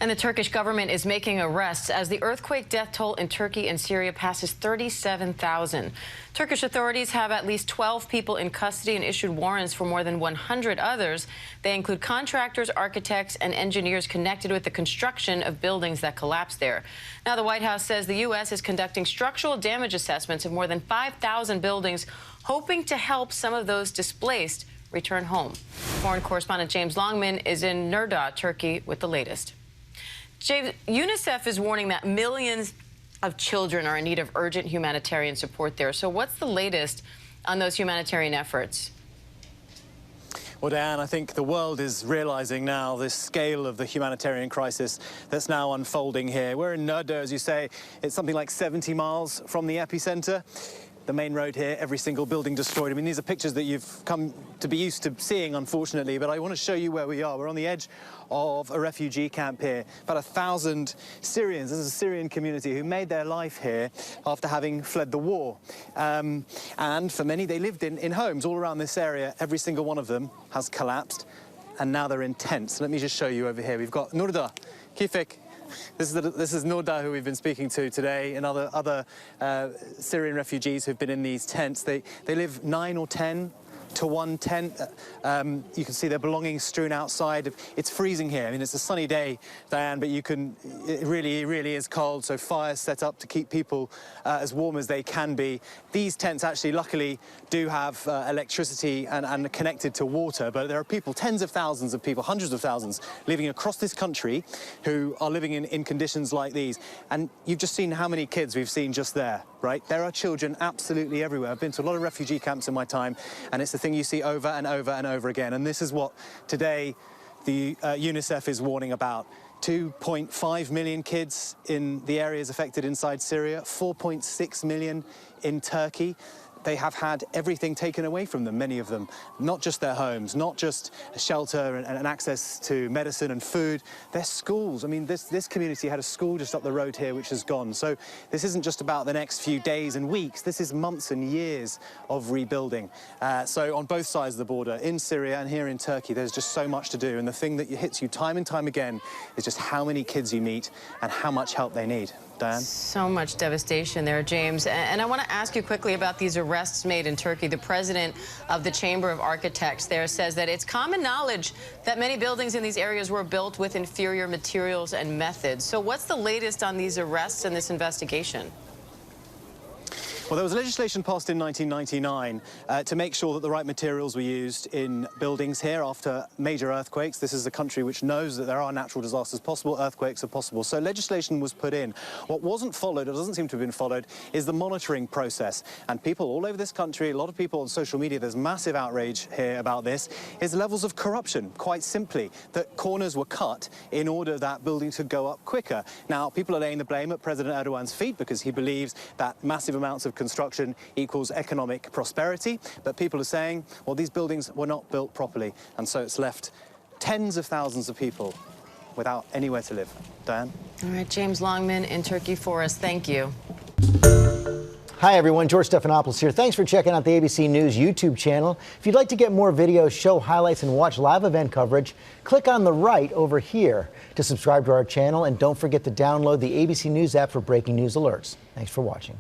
And the Turkish government is making arrests as the earthquake death toll in Turkey and Syria passes 37,000. Turkish authorities have at least 12 people in custody and issued warrants for more than 100 others. They include contractors, architects, and engineers connected with the construction of buildings that collapsed there. Now, the White House says the U.S. is conducting structural damage assessments of more than 5,000 buildings, hoping to help some of those displaced return home. Foreign correspondent James Longman is in Nurdağ, Turkey, with the latest. James, UNICEF is warning that millions of children are in need of urgent humanitarian support there. So what's the latest on those humanitarian efforts? Well, Diane, I think the world is realizing now the scale of the humanitarian crisis that's now unfolding here. We're in Nurdağ, as you say. It's something like 70 miles from the epicenter. The main road here, every single building destroyed. I mean, these are pictures that you've come to be used to seeing, unfortunately, but I want to show you where we are. We're on the edge of a refugee camp here. About 1,000 Syrians, this is a Syrian community who made their life here after having fled the war. And for many, they lived in homes all around this area. Every single one of them has collapsed, and now they're in tents. Let me just show you over here. We've got Nurdağ, Kifik. This is Nurdağ, who we've been speaking to today, and other Syrian refugees who've been in these tents. They live 9 or 10 to one tent. You can see their belongings strewn outside. It's freezing here. I mean, it's a sunny day, Diane, but it really is cold, so fires set up to keep people as warm as they can be. These tents actually, luckily, do have electricity and are connected to water, but there are people, tens of thousands of people, hundreds of thousands, living across this country who are living in conditions like these. And you've just seen how many kids we've seen just there, right? There are children absolutely everywhere. I've been to a lot of refugee camps in my time, and it's the thing you see over and over and over again. And this is what today the UNICEF is warning about. 2.5 million kids in the areas affected inside Syria, 4.6 million in Turkey. They have had everything taken away from them, many of them. Not just their homes, not just shelter and access to medicine and food, their schools. I mean, this community had a school just up the road here which is gone. So this isn't just about the next few days and weeks. This is months and years of rebuilding. So on both sides of the border, in Syria and here in Turkey, there's just so much to do. And the thing that hits you time and time again is just how many kids you meet and how much help they need. Diane? So much devastation there, James. And I want to ask you quickly about these arrests made in Turkey. The president of the Chamber of Architects there says that it's common knowledge that many buildings in these areas were built with inferior materials and methods. So what's the latest on these arrests and this investigation? Well, there was legislation passed in 1999 to make sure that the right materials were used in buildings here after major earthquakes. This is a country which knows that there are natural disasters possible, earthquakes are possible. So legislation was put in. What wasn't followed, or doesn't seem to have been followed, is the monitoring process. And people all over this country, a lot of people on social media, there's massive outrage here about this, is levels of corruption, quite simply, that corners were cut in order that buildings could go up quicker. Now, people are laying the blame at President Erdogan's feet because he believes that massive amounts of construction equals economic prosperity, but people are saying, well, these buildings were not built properly, and so it's left tens of thousands of people without anywhere to live. Diane? All right, James Longman in Turkey for us. Thank you. Hi, everyone. George Stephanopoulos here. Thanks for checking out the ABC News YouTube channel. If you'd like to get more videos, show highlights, and watch live event coverage, click on the right over here to subscribe to our channel. And don't forget to download the ABC News app for breaking news alerts. Thanks for watching.